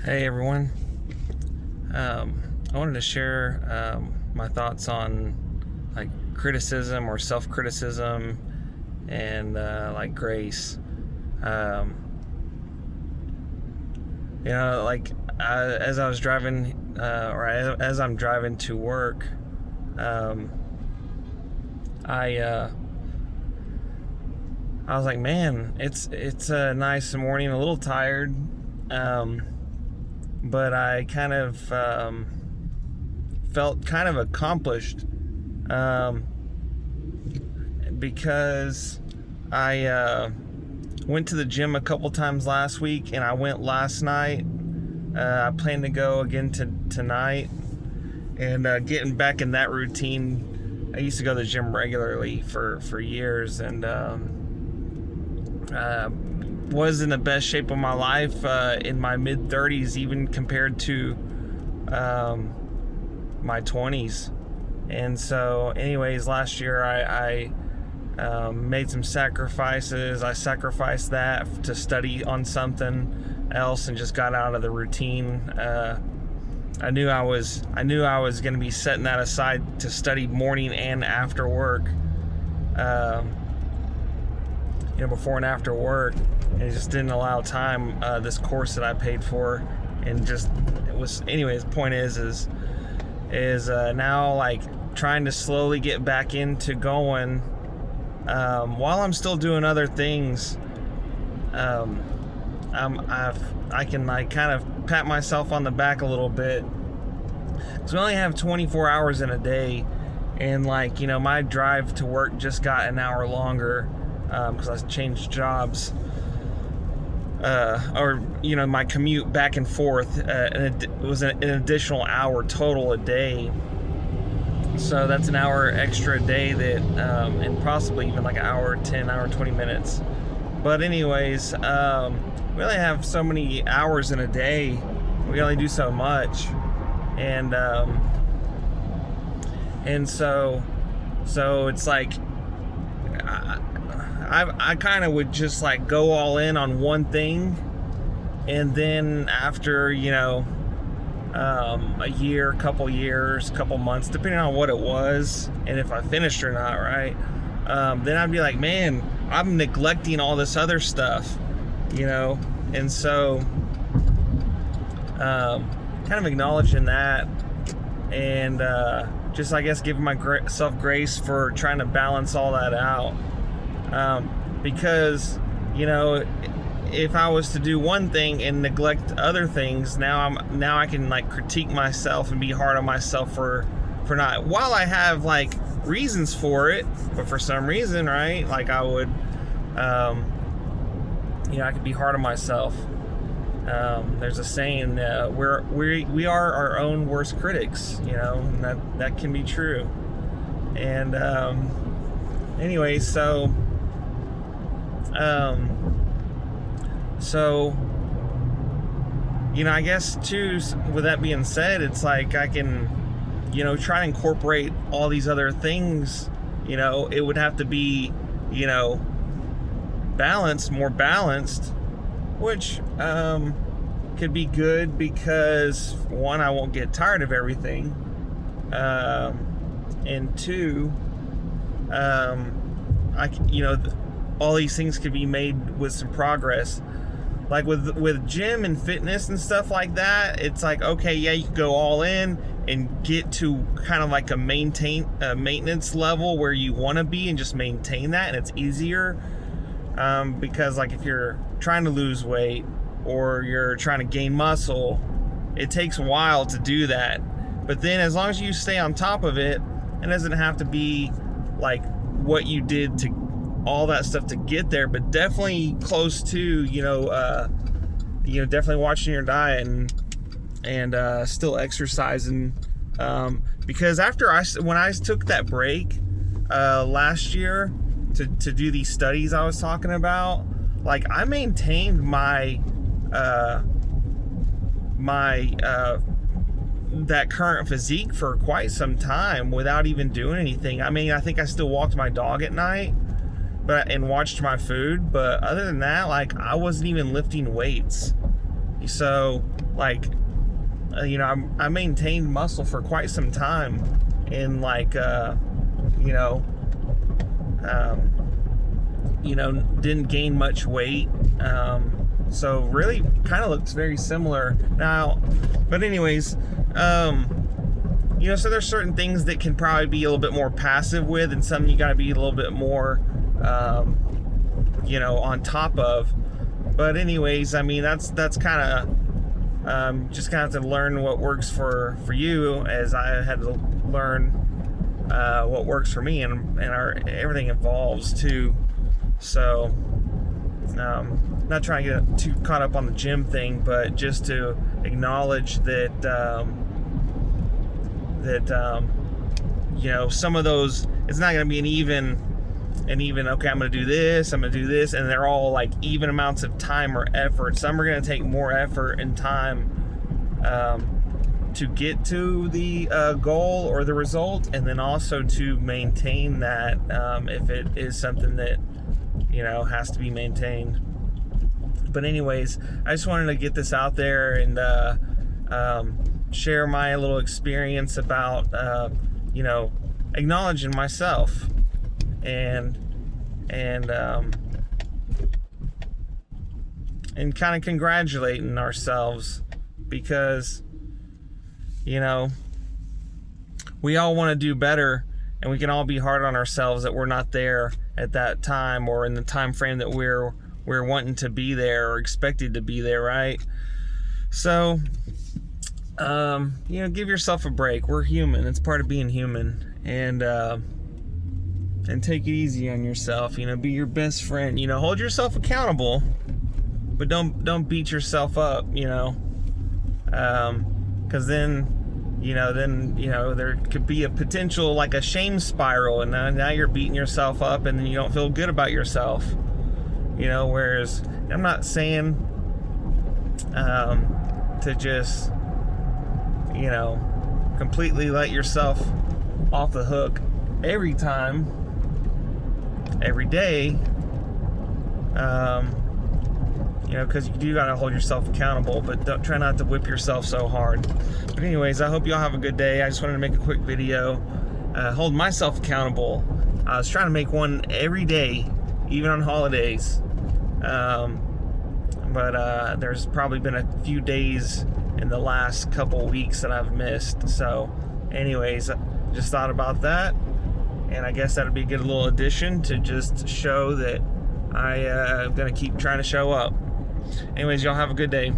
Hey everyone. I wanted to share my thoughts on like criticism or self-criticism and like grace. Um, as I was driving, as I'm driving to work, um, I I was like, man, it's a nice morning, a little tired. But I kind of felt kind of accomplished because I went to the gym a couple times last week, and I went last night. I plan to go again tonight, and getting back in that routine. I used to go to the gym regularly for years, and was in the best shape of my life in my mid-30s, even compared to my 20s. And so anyways, last year I made some sacrifices. I sacrificed that to study on something else and just got out of the routine. I knew I was going to be setting that aside to study morning and after work, before and after work. And it just didn't allow time. This course that I paid for, and just it was. Anyways, the point is now like trying to slowly get back into going while I'm still doing other things. I can like kind of pat myself on the back a little bit, because we only have 24 hours in a day, and like my drive to work just got an hour longer because I changed jobs. My commute back and forth, it was an additional hour total a day. So that's an hour extra a day that, and possibly even like an hour 10, hour 20 minutes. But anyways, we only have so many hours in a day. We only do so much. And so it's like, I kind of would just like go all in on one thing, and then after a year, couple years, couple months, depending on what it was and if I finished or not, right, then I'd be like, man, I'm neglecting all this other stuff, and so kind of acknowledging that, and just I guess giving myself grace for trying to balance all that out. Because if I was to do one thing and neglect other things, now I can like critique myself and be hard on myself for not, while I have like reasons for it, but for some reason, right, like I would I could be hard on myself. There's a saying, we are our own worst critics, and that can be true. And anyway, so I guess too, with that being said, it's like I can, try to incorporate all these other things. It would have to be, more balanced, which could be good, because one, I won't get tired of everything, and two, all these things could be made with some progress. Like with gym and fitness and stuff like that, it's like, okay, yeah, you can go all in and get to kind of like a maintenance level where you want to be, and just maintain that, and it's easier, because like if you're trying to lose weight or you're trying to gain muscle, it takes a while to do that. But then as long as you stay on top of it, it doesn't have to be like what you did to all that stuff to get there, but definitely close to, definitely watching your diet and still exercising, because when I took that break last year to do these studies I was talking about, like I maintained my that current physique for quite some time without even doing anything. I mean, I think I still walked my dog at night, and watched my food, but other than that, like I wasn't even lifting weights. So, like, you know, I maintained muscle for quite some time, and like, you know, didn't gain much weight. So really kind of looks very similar now. But anyways, you know, so there's certain things that can probably be a little bit more passive with, and some you got to be a little bit more, you know, on top of. But anyways, I mean, that's kind of, just kind of have to learn what works for you, as I had to learn what works for me, and everything evolves too. So, not trying to get too caught up on the gym thing, but just to acknowledge that, you know, some of those, it's not going to be an even, okay, I'm going to do this, and they're all like even amounts of time or effort. Some are going to take more effort and time to get to the goal or the result, and then also to maintain that, if it is something that, you know, has to be maintained. But anyways, I just wanted to get this out there and share my little experience about, you know, acknowledging myself and kind of congratulating ourselves, because, you know, we all want to do better, and we can all be hard on ourselves that we're not there at that time, or in the time frame that we're wanting to be there or expected to be there, right? So, you know, give yourself a break. We're human. It's part of being human. And take it easy on yourself. You know, be your best friend. You know, hold yourself accountable, but don't beat yourself up, you know. Because then there could be a potential, like a shame spiral, and now you're beating yourself up, and then you don't feel good about yourself, you know. Whereas I'm not saying to just, you know, completely let yourself off the hook every time, every day, you know, because you do gotta hold yourself accountable, but don't try not to whip yourself so hard. But anyways, I hope y'all have a good day. I just wanted to make a quick video, hold myself accountable. I was trying to make one every day, even on holidays, but there's probably been a few days in the last couple weeks that I've missed. So anyways, just thought about that, and I guess that'd be a good little addition to just show that I'm gonna keep trying to show up. Anyways, y'all have a good day.